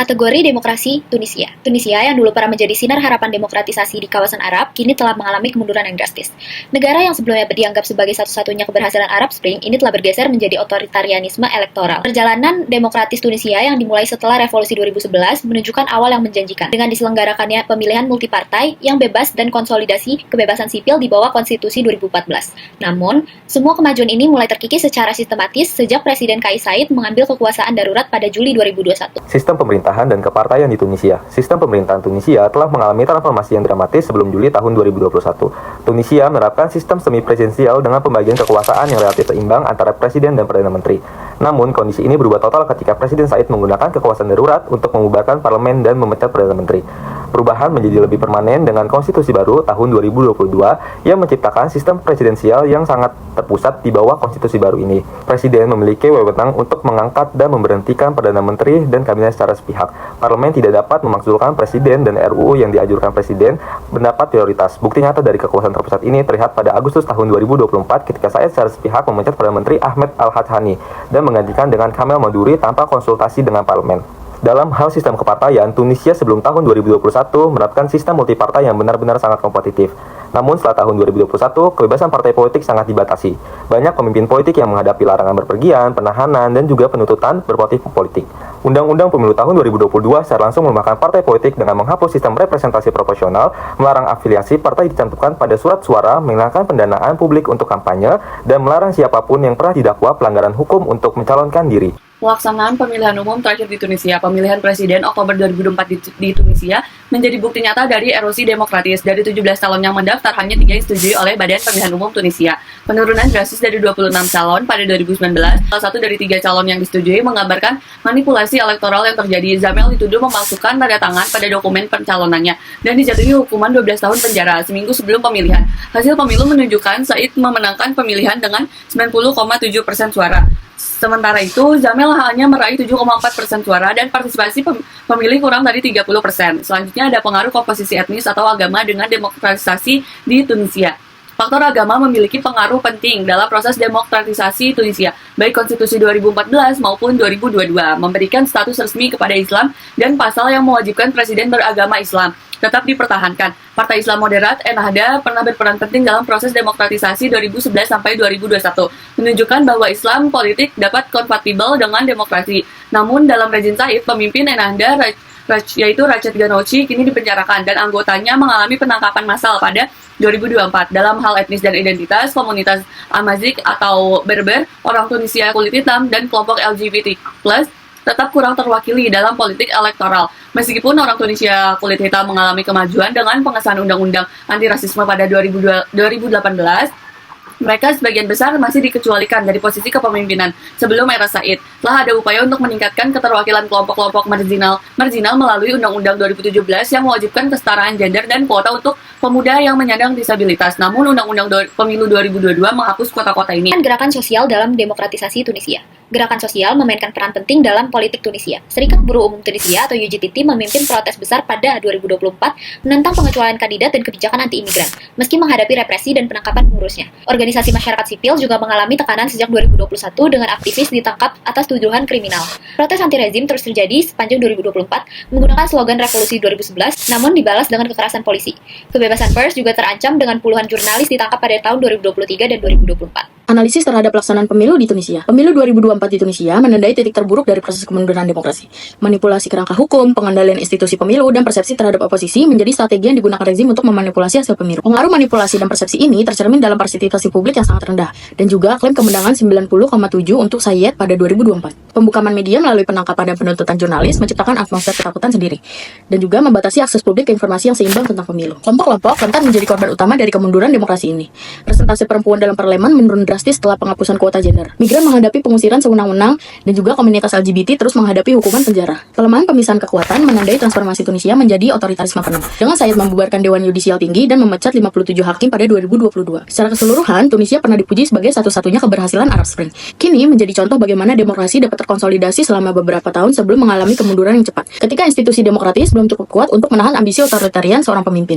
Kategori demokrasi Tunisia. Tunisia yang dulu pernah menjadi sinar harapan demokratisasi di kawasan Arab, kini telah mengalami kemunduran yang drastis. Negara yang sebelumnya dianggap sebagai satu-satunya keberhasilan Arab Spring, ini telah bergeser menjadi otoritarianisme elektoral. Perjalanan demokratis Tunisia yang dimulai setelah revolusi 2011 menunjukkan awal yang menjanjikan, dengan diselenggarakannya pemilihan multipartai yang bebas dan konsolidasi kebebasan sipil di bawah konstitusi 2014. Namun, semua kemajuan ini mulai terkikis secara sistematis sejak Presiden Kais Saied mengambil kekuasaan darurat pada Juli 2021. Sistem pemerintahan dan kepartaian di Tunisia. Sistem pemerintahan Tunisia telah mengalami transformasi yang dramatis sebelum Juli tahun 2021. Tunisia menerapkan sistem semi-presidensial dengan pembagian kekuasaan yang relatif seimbang antara presiden dan perdana menteri. Namun, kondisi ini berubah total ketika Presiden Saied menggunakan kekuasaan darurat untuk membubarkan parlemen dan memecat perdana menteri. Perubahan menjadi lebih permanen dengan konstitusi baru tahun 2022 yang menciptakan sistem presidensial yang sangat terpusat di bawah konstitusi baru ini. Presiden memiliki wewenang untuk mengangkat dan memberhentikan perdana menteri dan kabinet secara sepihak. Parlemen tidak dapat memakzulkan presiden dan RUU yang diajukan presiden mendapat prioritas. Bukti nyata dari kekuasaan terpusat ini terlihat pada Agustus tahun 2024 ketika Saied secara sepihak memecat Perdana Menteri Ahmed Al-Hadhani dan menggantikan dengan Kamel Maduri tanpa konsultasi dengan parlemen. Dalam hal sistem kepartaian, Tunisia sebelum tahun 2021 menerapkan sistem multipartai yang benar-benar sangat kompetitif. Namun setelah tahun 2021, kebebasan partai politik sangat dibatasi. Banyak pemimpin politik yang menghadapi larangan berpergian, penahanan, dan juga penuntutan bermotif politik. Undang-Undang Pemilu tahun 2022 secara langsung melemahkan partai politik dengan menghapus sistem representasi proporsional, melarang afiliasi partai dicantumkan pada surat suara, menghilangkan pendanaan publik untuk kampanye, dan melarang siapapun yang pernah didakwa pelanggaran hukum untuk mencalonkan diri. Pelaksanaan pemilihan umum terakhir di Tunisia, pemilihan presiden Oktober 2024 di Tunisia, menjadi bukti nyata dari erosi demokratis. Dari 17 calon yang mendaftar, hanya 3 yang disetujui oleh Badan Pemilihan Umum Tunisia. Penurunan drastis dari 26 calon pada 2019, salah satu dari 3 calon yang disetujui menggambarkan manipulasi elektoral yang terjadi. Zamel dituduh memalsukan tanda tangan pada dokumen pencalonannya dan dijatuhi hukuman 12 tahun penjara seminggu sebelum pemilihan. Hasil pemilu menunjukkan Saied memenangkan pemilihan dengan 90,7% suara. Sementara itu, Zamel hanya meraih 7,4% suara dan partisipasi pemilih kurang dari 30%. Selanjutnya ada pengaruh komposisi etnis atau agama dengan demokratisasi di Tunisia. Faktor agama memiliki pengaruh penting dalam proses demokratisasi Tunisia, baik konstitusi 2014 maupun 2022, memberikan status resmi kepada Islam dan pasal yang mewajibkan presiden beragama Islam tetap dipertahankan. Partai Islam Moderat, Ennahda, pernah berperan penting dalam proses demokratisasi 2011 sampai 2021, menunjukkan bahwa Islam politik dapat kompatibel dengan demokrasi. Namun, dalam rezim Saied, pemimpin Ennahda, yaitu Rached Ghannouchi, kini dipenjarakan dan anggotanya mengalami penangkapan massal pada 2024. Dalam hal etnis dan identitas, komunitas Amazic atau Berber, orang Tunisia kulit hitam, dan kelompok LGBT+, tetap kurang terwakili dalam politik elektoral. Meskipun orang Tunisia kulit hitam mengalami kemajuan dengan pengesahan undang-undang anti rasisme pada 2018, mereka sebagian besar masih dikecualikan dari posisi kepemimpinan. Sebelum era Saied, telah ada upaya untuk meningkatkan keterwakilan kelompok-kelompok marginal melalui Undang-Undang 2017 yang mewajibkan kesetaraan gender dan kuota untuk pemuda yang menyandang disabilitas. Namun Undang-Undang Pemilu 2022 menghapus kuota-kuota ini. Gerakan sosial dalam demokratisasi Tunisia. Gerakan sosial memainkan peran penting dalam politik Tunisia. Serikat Buruh Umum Tunisia atau UGTT memimpin protes besar pada 2024 menentang pengecualian kandidat dan kebijakan anti-imigran, meski menghadapi represi dan penangkapan pengurusnya. Organisasi masyarakat sipil juga mengalami tekanan sejak 2021 dengan aktivis ditangkap atas tuduhan kriminal. Protes anti-rezim terus terjadi sepanjang 2024 menggunakan slogan Revolusi 2011, namun dibalas dengan kekerasan polisi. Kebebasan pers juga terancam dengan puluhan jurnalis ditangkap pada tahun 2023 dan 2024. Analisis terhadap pelaksanaan pemilu di Tunisia. Pemilu 2024 di Tunisia menandai titik terburuk dari proses kemunduran demokrasi. Manipulasi kerangka hukum, pengendalian institusi pemilu, dan persepsi terhadap oposisi menjadi strategi yang digunakan rezim untuk memanipulasi hasil pemilu. Pengaruh manipulasi dan persepsi ini tercermin dalam partisipasi publik yang sangat rendah, dan juga klaim kemenangan 90,7 untuk Saied pada 2024. Pembukaman media melalui penangkapan dan penuntutan jurnalis menciptakan atmosfer ketakutan sendiri, dan juga membatasi akses publik ke informasi yang seimbang tentang pemilu. Kelompok-kelompok rentan menjadi korban utama dari kemunduran demokrasi ini. Presentasi perempuan dalam parlemen menurun drastis setelah penghapusan kuota gender. Migran menghadapi pengusiran sewenang-wenang dan juga komunitas LGBT terus menghadapi hukuman penjara. Pelemahan pemisahan kekuatan menandai transformasi Tunisia menjadi otoritarisme penuh. Dengan Saied membubarkan Dewan Yudisial Tinggi dan memecat 57 hakim pada 2022. Secara keseluruhan, Tunisia pernah dipuji sebagai satu-satunya keberhasilan Arab Spring. Kini menjadi contoh bagaimana demokrasi dapat terkonsolidasi selama beberapa tahun sebelum mengalami kemunduran yang cepat. Ketika institusi demokratis belum cukup kuat untuk menahan ambisi otoritarian seorang pemimpin.